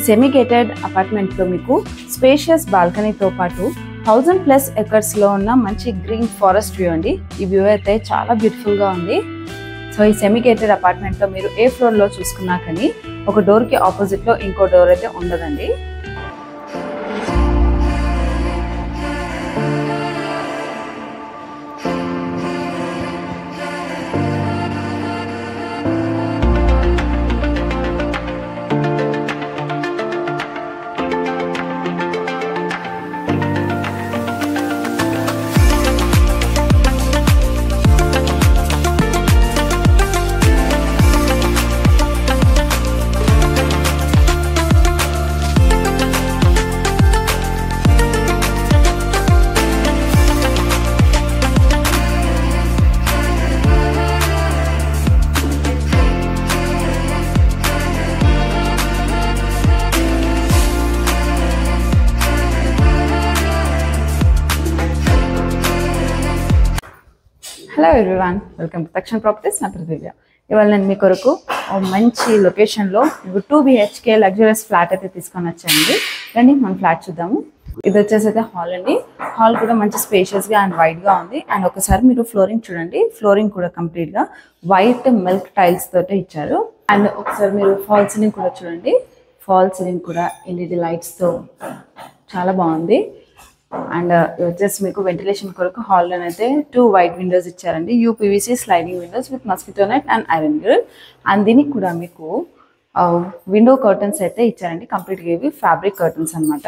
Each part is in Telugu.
సెమీ గేటెడ్ అపార్ట్మెంట్ లో మీకు స్పేషియస్ బాల్కనీతో పాటు 1000+ ఎకర్స్ లో ఉన్న మంచి గ్రీన్ ఫారెస్ట్ వ్యూ అండి. ఈ వ్యూ అయితే చాలా బ్యూటిఫుల్ గా ఉంది. సో ఈ సెమీ గేటెడ్ అపార్ట్మెంట్ లో మీరు ఏ ఫ్లోర్ లో చూసుకున్నా కానీ ఒక డోర్ కి ఆపోజిట్ లో ఇంకో డోర్ అయితే ఉండదండి. హలో ఎవ్రీవన్, వెల్కమ్ టు తక్షణ ప్రాపర్టీస్. నా పేరు దివ్య. ఇవాళ నేను మీ కొరకు మంచి లొకేషన్లో మీకు 2 BHK లగ్జరియస్ ఫ్లాట్ అయితే తీసుకొని వచ్చానండి. రండి మనం ఫ్లాట్ చూద్దాము. ఇది వచ్చేసి అయితే హాల్ అండి. హాల్ కూడా మంచి స్పేషియస్గా అండ్ వైడ్గా ఉంది. అండ్ ఒకసారి మీరు ఫ్లోరింగ్ చూడండి. ఫ్లోరింగ్ కూడా కంప్లీట్గా వైట్ మిల్క్ టైల్స్ తోటే ఇచ్చారు. అండ్ ఒకసారి మీరు ఫాల్ సీలింగ్ కూడా చూడండి. ఫాల్ సీలింగ్ కూడా LED లైట్స్తో చాలా బాగుంది. అండ్ వచ్చేసి మీకు వెంటిలేషన్ కొరకు హాల్లోనైతే 2 వైట్ విండోస్ ఇచ్చారండి. UPVC sliding windows with mosquito net and iron grill. And దీనికి కూడా మీకు విండో కర్టన్స్ అయితే ఇచ్చారండి. కంప్లీట్గా ఇవి ఫ్యాబ్రిక్ కర్టన్స్ అనమాట.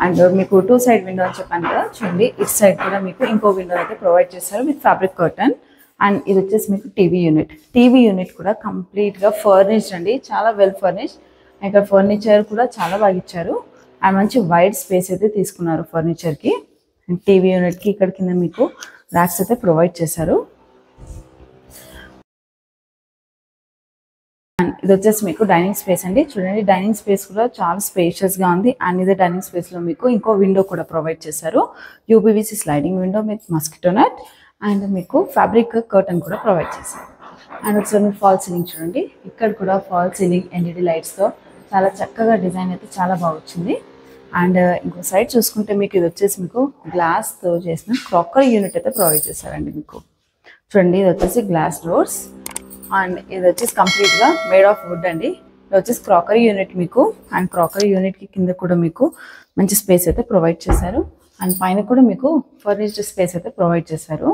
అండ్ మీకు 2 సైడ్ విండో అని చెప్పాను కదా, చూడండి ఇటు సైడ్ కూడా మీకు ఇంకో విండో అయితే ప్రొవైడ్ చేస్తారు విత్ ఫ్యాబ్రిక్ కర్టన్. అండ్ ఇది వచ్చేసి మీకు టీవీ యూనిట్ కూడా కంప్లీట్గా ఫర్నిష్డ్ అండి. చాలా వెల్ ఫర్నిష్డ్. ఇక్కడ ఫర్నిచర్ కూడా చాలా బాగా ఇచ్చారు. అండ్ మంచి వైడ్ స్పేస్ అయితే తీసుకున్నారు ఫర్నిచర్కి. అండ్ టీవీ యూనిట్కి ఇక్కడ కింద మీకు ర్యాక్స్ అయితే ప్రొవైడ్ చేశారు. అండ్ ఇది వచ్చేసి మీకు డైనింగ్ స్పేస్ అండి. చూడండి డైనింగ్ స్పేస్ కూడా చాలా స్పేషియస్గా ఉంది. అండ్ ఇదే డైనింగ్ స్పేస్లో మీకు ఇంకో విండో కూడా ప్రొవైడ్ చేశారు. UPVC sliding window with mosquito net and మీకు ఫ్యాబ్రిక్ కర్టన్ కూడా ప్రొవైడ్ చేశారు. అండ్ ఒకసారి మీరు ఫాల్ సీలింగ్ చూడండి. ఇక్కడ కూడా ఫాల్ సీలింగ్ LED లైట్స్తో చాలా చక్కగా డిజైన్ అయితే చాలా బాగా వచ్చింది. అండ్ ఇంకో సైడ్ చూసుకుంటే మీకు ఇది వచ్చేసి మీకు గ్లాస్తో చేసిన క్రాకరీ యూనిట్ అయితే ప్రొవైడ్ చేశారండి. మీకు చూడండి ఇది వచ్చేసి గ్లాస్ డోర్స్. అండ్ ఇది వచ్చేసి కంప్లీట్గా మేడ్ ఆఫ్ వుడ్ అండి. ఇది వచ్చేసి క్రాకరీ యూనిట్ మీకు. అండ్ క్రాకరీ యూనిట్కి కింద కూడా మీకు మంచి స్పేస్ అయితే ప్రొవైడ్ చేశారు. అండ్ పైన కూడా మీకు ఫర్నిష్డ్ స్పేస్ అయితే ప్రొవైడ్ చేశారు.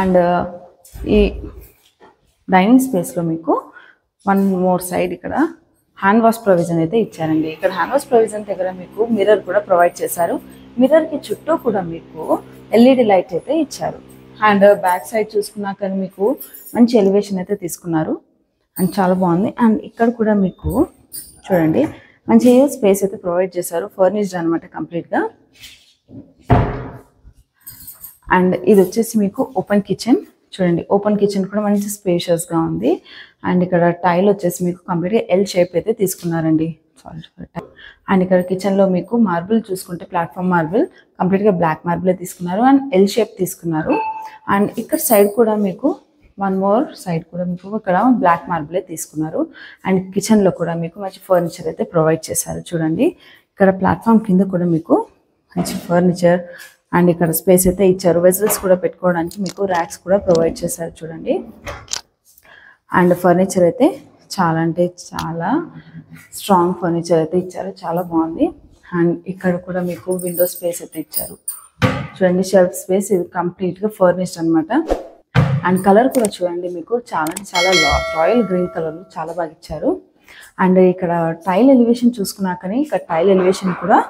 అండ్ ఈ డైనింగ్ స్పేస్లో మీకు 1 మోర్ సైడ్ ఇక్కడ హ్యాండ్ వాష్ ప్రొవిజన్ అయితే ఇచ్చారండి. ఇక్కడ హ్యాండ్ వాష్ ప్రొవిజన్ దగ్గర మీకు మిర్రర్ కూడా ప్రొవైడ్ చేశారు. మిర్రర్కి చుట్టూ కూడా మీకు LED లైట్ అయితే ఇచ్చారు. అండ్ బ్యాక్ సైడ్ చూసుకున్నా కానీ మీకు మంచి ఎలివేషన్ అయితే తీసుకున్నారు. అండ్ చాలా బాగుంది. అండ్ ఇక్కడ కూడా మీకు చూడండి మంచి స్పేస్ అయితే ప్రొవైడ్ చేశారు. ఫర్నిష్డ్ అనమాట కంప్లీట్గా. అండ్ ఇది వచ్చేసి మీకు ఓపెన్ కిచెన్. చూడండి ఓపెన్ కిచెన్ కూడా మంచి స్పేషియస్గా ఉంది. అండ్ ఇక్కడ టైల్ వచ్చేసి మీకు కంప్లీట్గా L షేప్ అయితే తీసుకున్నారండి. అండ్ ఇక్కడ కిచెన్లో మీకు మార్బుల్ చూసుకుంటే ప్లాట్ఫామ్ మార్బుల్ కంప్లీట్గా బ్లాక్ మార్బులే తీసుకున్నారు. అండ్ L షేప్ తీసుకున్నారు. అండ్ ఇక్కడ సైడ్ కూడా మీకు 1 మోర్ సైడ్ కూడా మీకు ఇక్కడ బ్లాక్ మార్బులే తీసుకున్నారు. అండ్ కిచెన్లో కూడా మీకు మంచి ఫర్నిచర్ అయితే ప్రొవైడ్ చేశారు. చూడండి ఇక్కడ ప్లాట్ఫామ్ కింద కూడా మీకు మంచి ఫర్నిచర్ అండ్ ఇక్కడ స్పేస్ అయితే ఇచ్చారు. వెజల్స్ కూడా పెట్టుకోవడానికి మీకు ర్యాక్స్ కూడా ప్రొవైడ్ చేశారు. చూడండి అండ్ ఫర్నిచర్ అయితే చాలా అంటే చాలా స్ట్రాంగ్ ఫర్నిచర్ అయితే ఇచ్చారు. చాలా బాగుంది. అండ్ ఇక్కడ కూడా మీకు విండో స్పేస్ అయితే ఇచ్చారు. చూడండి షెల్ఫ్ స్పేస్. ఇది కంప్లీట్గా ఫర్నిష్డ్ అనమాట. అండ్ కలర్ కూడా చూడండి మీకు చాలా చాలా రాయల్ గ్రీన్ కలర్ చాలా బాగా ఇచ్చారు. అండ్ ఇక్కడ టైల్ ఎలివేషన్ చూసుకున్నా కానీ ఇక్కడ టైల్ ఎలివేషన్ కూడా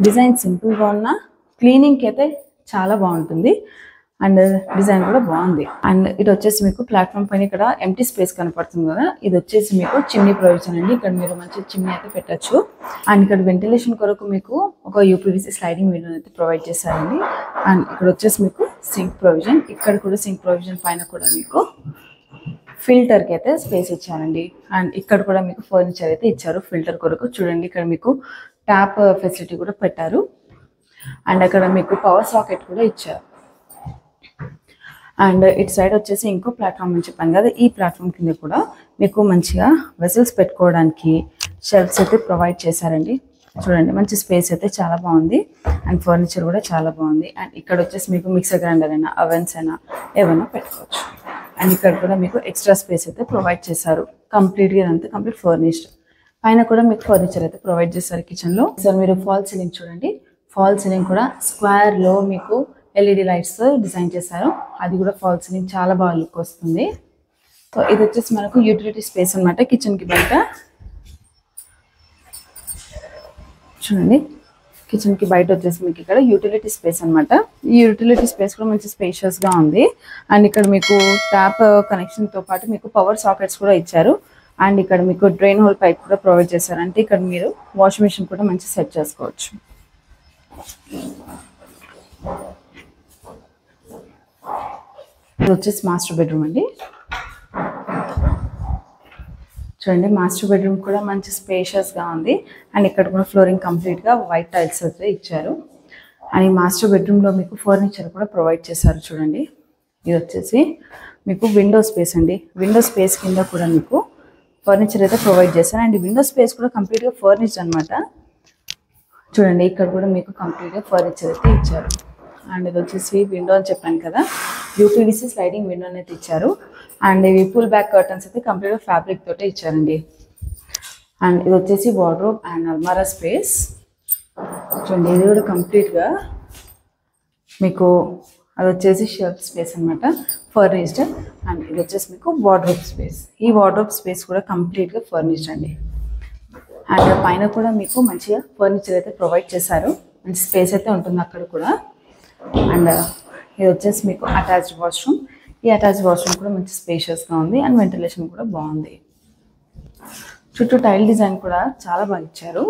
డిజైన్ సింపుల్గా ఉన్న క్లీనింగ్కి అయితే చాలా బాగుంటుంది. అండ్ డిజైన్ కూడా బాగుంది. అండ్ ఇది వచ్చేసి మీకు ప్లాట్ఫామ్ పైన ఇక్కడ ఎంటీ స్పేస్ కనపడుతుంది కదా, ఇది వచ్చేసి మీకు చిమ్నీ ప్రొవిజన్ అండి. ఇక్కడ మీరు మంచి చిమ్నీ అయితే పెట్టచ్చు. అండ్ ఇక్కడ వెంటిలేషన్ కొరకు మీకు ఒక UPVC స్లైడింగ్ విండో అయితే ప్రొవైడ్ చేశారండి. అండ్ ఇక్కడ వచ్చేసి మీకు సింక్ ప్రొవిజన్. ఇక్కడ కూడా సింక్ ప్రొవిజన్ పైన కూడా మీకు ఫిల్టర్కి అయితే స్పేస్ ఇచ్చారండి. అండ్ ఇక్కడ కూడా మీకు ఫర్నిచర్ అయితే ఇచ్చారు ఫిల్టర్ కొరకు. చూడండి ఇక్కడ మీకు ట్యాప్ ఫెసిలిటీ కూడా పెట్టారు. అండ్ అక్కడ మీకు పవర్ సాకెట్ కూడా ఇచ్చారు. అండ్ ఇటు సైడ్ వచ్చేసి ఇంకో ప్లాట్ఫామ్ అని చెప్పాను కదా, ఈ ప్లాట్ఫామ్ కింద కూడా మీకు మంచిగా వెసల్స్ పెట్టుకోవడానికి షెల్ఫ్స్ అయితే ప్రొవైడ్ చేశారండి. చూడండి మంచి స్పేస్ అయితే చాలా బాగుంది అండ్ ఫర్నిచర్ కూడా చాలా బాగుంది. అండ్ ఇక్కడ వచ్చేసి మీకు మిక్సర్ గ్రైండర్ అయినా అవెన్స్ అయినా ఏమైనా పెట్టుకోవచ్చు. అండ్ ఇక్కడ కూడా మీకు ఎక్స్ట్రా స్పేస్ అయితే ప్రొవైడ్ చేశారు. కంప్లీట్గా ఇదంతా కంప్లీట్ ఫర్నిష్డ్. పైన కూడా మీకు ఫర్నిచర్ అయితే ప్రొవైడ్ చేశారు కిచెన్లో. సార్ మీరు ఫాల్ సీలింగ్ చూడండి. ఫాల్ సీలింగ్ కూడా స్క్వేర్లో మీకు ఎల్ఈడి లైట్స్ డిజైన్ చేశారు. అది కూడా ఫాల్ సీలింగ్ చాలా బాగా లుక్ వస్తుంది. సో ఇది వచ్చేసి మనకు యూటిలిటీ స్పేస్ అనమాట కిచెన్కి బయట. చూడండి కిచెన్కి బయట వచ్చేసి మీకు ఇక్కడ యూటిలిటీ స్పేస్ అనమాట. ఈ యూటిలిటీ స్పేస్ కూడా మంచి స్పేషియస్గా ఉంది. అండ్ ఇక్కడ మీకు ట్యాప్ కనెక్షన్తో పాటు మీకు పవర్ సాకెట్స్ కూడా ఇచ్చారు. అండ్ ఇక్కడ మీకు డ్రైన్ హోల్ పైప్ కూడా ప్రొవైడ్ చేశారు. అంటే ఇక్కడ మీరు వాషింగ్ మిషన్ కూడా మంచి సెట్ చేసుకోవచ్చు. ఇది వచ్చేసి మాస్టర్ బెడ్రూమ్ అండి. చూడండి మాస్టర్ బెడ్రూమ్ కూడా మంచి స్పేషియస్గా ఉంది. అండ్ ఇక్కడ కూడా ఫ్లోరింగ్ కంప్లీట్గా వైట్ టైల్స్ అయితే ఇచ్చారు. అండ్ ఈ మాస్టర్ బెడ్రూమ్లో మీకు ఫర్నిచర్ కూడా ప్రొవైడ్ చేశారు. చూడండి ఇది వచ్చేసి మీకు విండో స్పేస్ అండి. విండో స్పేస్ కింద కూడా మీకు ఫర్నిచర్ అయితే ప్రొవైడ్ చేశారు. అండ్ విండో స్పేస్ కూడా కంప్లీట్గా ఫర్నిష్డ్ అనమాట. చూడండి ఇక్కడ కూడా మీకు కంప్లీట్గా ఫర్నిచర్ అయితే ఇచ్చారు. అండ్ ఇది వచ్చేసి విండో అని చెప్పాను కదా, యూపీవీసీ స్లైడింగ్ విండో అయితే ఇచ్చారు. అండ్ ఇవి పుల్ బ్యాక్ కర్టన్స్ అయితే కంప్లీట్గా ఫ్యాబ్రిక్ తోటే ఇచ్చారండి. అండ్ ఇది వచ్చేసి వార్డ్రోబ్ అండ్ అల్మారా స్పేస్. చూడండి ఇది కూడా కంప్లీట్గా మీకు అది వచ్చేసి షెల్ఫ్ స్పేస్ అనమాట ఫర్నిష్డ్. అండ్ ఇది వచ్చేసి మీకు వార్డ్రోబ్ స్పేస్. ఈ వార్డ్రోబ్ స్పేస్ కూడా కంప్లీట్గా ఫర్నిష్డ్ అండి. అండ్ పైన కూడా మీకు మంచిగా ఫర్నిచర్ అయితే ప్రొవైడ్ చేశారు. మంచి స్పేస్ అయితే ఉంటుంది అక్కడ కూడా. అండ్ ఇది వచ్చేసి మీకు అటాచ్డ్ వాష్రూమ్. ఈ అటాచ్డ్ వాష్రూమ్ కూడా మంచి స్పేషియస్గా ఉంది. అండ్ వెంటిలేషన్ కూడా బాగుంది. చుట్టూ టైల్ డిజైన్ కూడా చాలా బాగా ఇచ్చారు.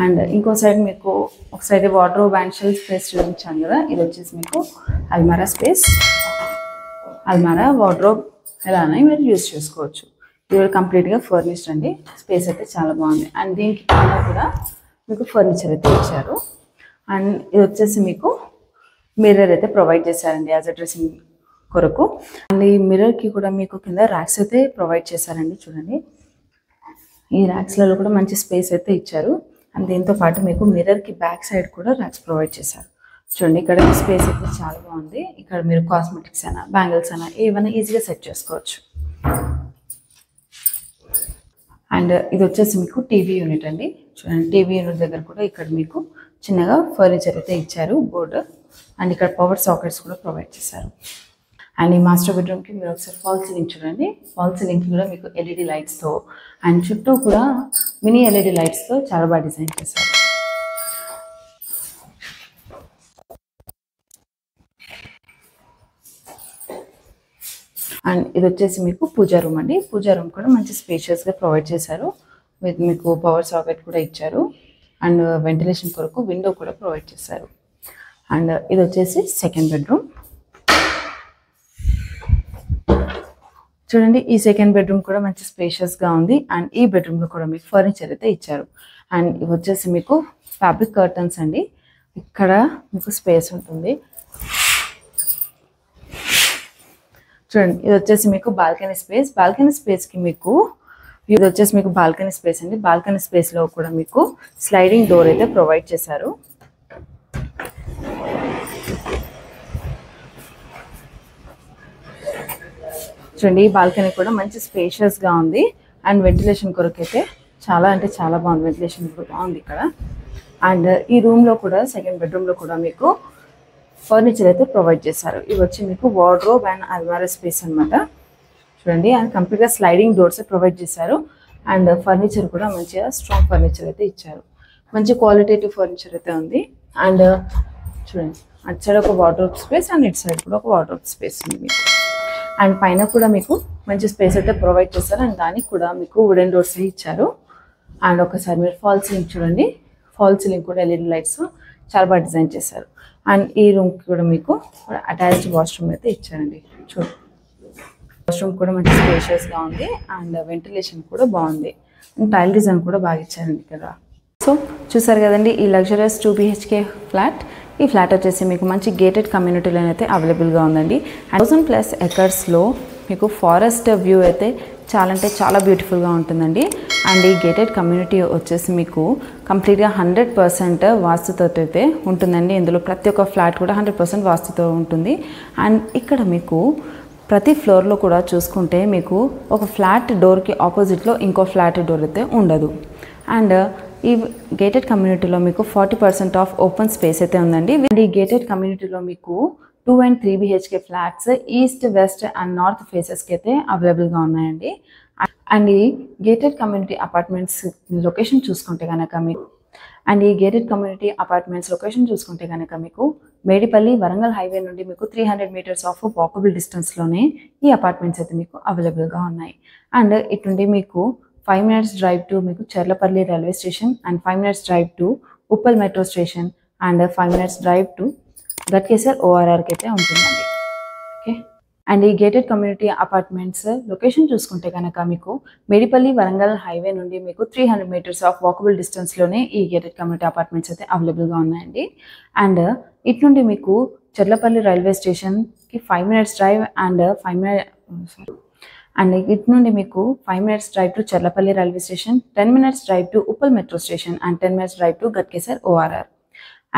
అండ్ ఇంకో సైడ్ మీకు ఒక side wardrobe and shelf space చూపించాను కదా, ఇది వచ్చేసి మీకు అల్మారా స్పేస్. అల్మారా వార్డ్రోబ్ ఎలానే మీరు యూజ్ చేసుకోవచ్చు. ఇది కూడా కంప్లీట్గా ఫర్నిష్డ్ అండి. స్పేస్ అయితే చాలా బాగుంది. అండ్ దీనికి పైన కూడా మీకు ఫర్నిచర్ అయితే ఇచ్చారు. అండ్ ఇది వచ్చేసి మీకు మిర్రర్ అయితే ప్రొవైడ్ చేశారండి యాజ్ అ డ్రెస్సింగ్ కొరకు. అండ్ ఈ మిర్రర్కి కూడా మీకు కింద ర్యాక్స్ అయితే ప్రొవైడ్ చేశారండి. చూడండి ఈ ర్యాక్స్లలో కూడా మంచి స్పేస్ అయితే ఇచ్చారు. అండ్ దీంతో పాటు మీకు మిర్రర్కి బ్యాక్ సైడ్ కూడా ర్యాక్స్ ప్రొవైడ్ చేశారు. చూడండి ఇక్కడ స్పేస్ అయితే చాలా బాగుంది. ఇక్కడ మీరు కాస్మెటిక్స్ అయినా బ్యాంగిల్స్ అయినా ఏమైనా ఈజీగా సెట్ చేసుకోవచ్చు. అండ్ ఇది వచ్చేసి మీకు టీవీ యూనిట్ అండి. చూడండి టీవీ యూనిట్ దగ్గర కూడా ఇక్కడ మీకు చిన్నగా ఫర్నిచర్ అయితే ఇచ్చారు బోర్డు. అండ్ ఇక్కడ పవర్ సాకెట్స్ కూడా ప్రొవైడ్ చేశారు. అండ్ ఈ మాస్టర్ బెడ్రూమ్కి మీరు ఒకసారి ఫాల్ సీలింగ్ చూడండి. ఫాల్ సీలింగ్ కూడా మీకు ఎల్ఈడి లైట్స్తో అండ్ చుట్టూ కూడా మినీ ఎల్ఈడి లైట్స్తో చాలా బాగా డిజైన్ చేశారు. అండ్ ఇది వచ్చేసి మీకు పూజా రూమ్ అండి. పూజా రూమ్ కూడా మంచి స్పేషియస్గా ప్రొవైడ్ చేశారు. విత్ మీకు పవర్ సాకెట్ కూడా ఇచ్చారు. అండ్ వెంటిలేషన్ కొరకు విండో కూడా ప్రొవైడ్ చేశారు. అండ్ ఇది వచ్చేసి సెకండ్ బెడ్రూమ్. చూడండి ఈ సెకండ్ బెడ్రూమ్ కూడా మంచి స్పేషియస్గా ఉంది. అండ్ ఈ బెడ్రూమ్లో కూడా మీకు ఫర్నిచర్ అయితే ఇచ్చారు. అండ్ ఇవి వచ్చేసి మీకు ఫ్యాబ్రిక్ కర్టన్స్ అండి. ఇక్కడ మీకు స్పేస్ ఉంటుంది. చూడండి ఇది వచ్చేసి మీకు బాల్కనీ స్పేస్. బాల్కనీ స్పేస్కి మీకు ఇది వచ్చేసి మీకు బాల్కనీ స్పేస్ అండి. బాల్కనీ స్పేస్లో కూడా మీకు స్లైడింగ్ డోర్ అయితే ప్రొవైడ్ చేశారు. చూడండి ఈ బాల్కనీ కూడా మంచి స్పేషియస్గా ఉంది. అండ్ వెంటిలేషన్ కొరకు అయితే చాలా అంటే చాలా బాగుంది. వెంటిలేషన్ కూడా బాగుంది ఇక్కడ. అండ్ ఈ రూమ్లో కూడా సెకండ్ బెడ్రూమ్లో కూడా మీకు ఫర్నిచర్ అయితే ప్రొవైడ్ చేశారు. ఇవి వచ్చి మీకు వార్డ్రోబ్ అండ్ అల్మారా స్పేస్ అనమాట. చూడండి అండ్ కంప్లీట్గా స్లైడింగ్ డోర్స్ ప్రొవైడ్ చేశారు. అండ్ ఫర్నిచర్ కూడా మంచిగా స్ట్రాంగ్ ఫర్నిచర్ అయితే ఇచ్చారు. మంచి క్వాలిటేటివ్ ఫర్నిచర్ అయితే ఉంది. అండ్ చూడండి అటు సైడ్ ఒక వార్డ్రోబ్ స్పేస్ అండ్ ఇటు సైడ్ కూడా ఒక వార్డ్రోబ్ స్పేస్ ఉంది మీకు. అండ్ పైన కూడా మీకు మంచి స్పేస్ అయితే ప్రొవైడ్ చేశారు. అండ్ దానికి కూడా మీకు వుడెన్ డోర్స్ ఇచ్చారు. అండ్ ఒకసారి మీరు ఫాల్ సీలింగ్ చూడండి. ఫాల్ సీలింగ్ కూడా ఎల్ఈడి లైట్స్ చాలా బాగా డిజైన్ చేశారు. అండ్ ఈ రూమ్కి కూడా మీకు అటాచ్డ్ వాష్రూమ్ అయితే ఇచ్చారండి. చూడండి వాష్రూమ్ కూడా మంచి స్పేషియస్గా ఉంది. అండ్ వెంటిలేషన్ కూడా బాగుంది. అండ్ టైల్ డిజైన్ కూడా బాగా ఇచ్చారండి కదా. సో చూసారు కదండి ఈ లగ్జరియస్ 2 BHK ఫ్లాట్. ఈ ఫ్లాట్ వచ్చేసి మీకు మంచి గేటెడ్ కమ్యూనిటీలో అయితే అవైలబుల్గా ఉందండి. 1000+ ఎకర్స్లో మీకు ఫారెస్ట్ వ్యూ అయితే చాలా అంటే చాలా బ్యూటిఫుల్గా ఉంటుందండి. అండ్ ఈ గేటెడ్ కమ్యూనిటీ వచ్చేసి మీకు కంప్లీట్గా 100% వాస్తుతో అయితే ఉంటుందండి. ఇందులో ప్రతి ఒక్క ఫ్లాట్ కూడా 100% వాస్తుతో ఉంటుంది. అండ్ ఇక్కడ మీకు ప్రతి ఫ్లోర్లో కూడా చూసుకుంటే మీకు ఒక ఫ్లాట్ డోర్కి ఆపోజిట్లో ఇంకో ఫ్లాట్ డోర్ అయితే ఉండదు. అండ్ ఈ గేటెడ్ కమ్యూనిటీలో మీకు 40% ఆఫ్ ఓపెన్ స్పేస్ అయితే ఉందండి. అండ్ ఈ గేటెడ్ కమ్యూనిటీలో మీకు 2 and 3 BHK flats east, west and north ఫేసెస్కి అయితే అవైలబుల్గా ఉన్నాయండి. అండ్ ఈ గేటెడ్ కమ్యూనిటీ అపార్ట్మెంట్స్ లొకేషన్ చూసుకుంటే కనుక మీకు మేడిపల్లి వరంగల్ హైవే నుండి మీకు 300 meters ఆఫ్ వాకబుల్ డిస్టెన్స్లోనే ఈ అపార్ట్మెంట్స్ అయితే మీకు అవైలబుల్గా ఉన్నాయి. అండ్ ఇటు నుండి మీకు 5 minutes డ్రైవ్ టు మీకు Charlapalli railway station and 5 minutes drive to Uppal metro station and 5 minutes drive to Ghatkesar ORRకి అయితే ఉంటుందండి. ఓకే. అండ్ ఈ గేటెడ్ కమ్యూనిటీ అపార్ట్మెంట్స్ లొకేషన్ చూసుకుంటే కనుక మీకు మేడిపల్లి వరంగల్ హైవే నుండి మీకు 300 meters ఆఫ్ వాకబుల్ డిస్టెన్స్లోనే ఈ గేటెడ్ కమ్యూనిటీ అపార్ట్మెంట్స్ అయితే అవైలబుల్గా ఉన్నాయండి. అండ్ ఇటు నుండి మీకు చర్లపల్లి రైల్వే స్టేషన్కి 5 minutes డ్రైవ్ అండ్ ఇటు నుండి మీకు 5 minutes drive to Cherlapally railway station, 10 minutes drive to Uppal metro station and 10 minutes drive to Ghatkesar ORR.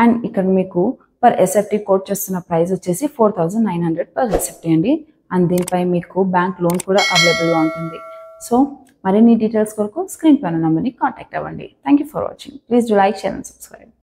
And ఇక్కడ మీకు పర్ SFT కోట్ చేస్తున్న ప్రైస్ వచ్చేసి 4,900 పర్ SFT అండి. అండ్ దీనిపై మీకు బ్యాంక్ లోన్ కూడా అవైలబుల్గా ఉంటుంది. సో మరిన్ని డీటెయిల్స్ కొరకు స్క్రీన్ పైన నెంబర్ని కాంటాక్ట్ అవ్వండి. Thank you for watching. Please do like, share and subscribe.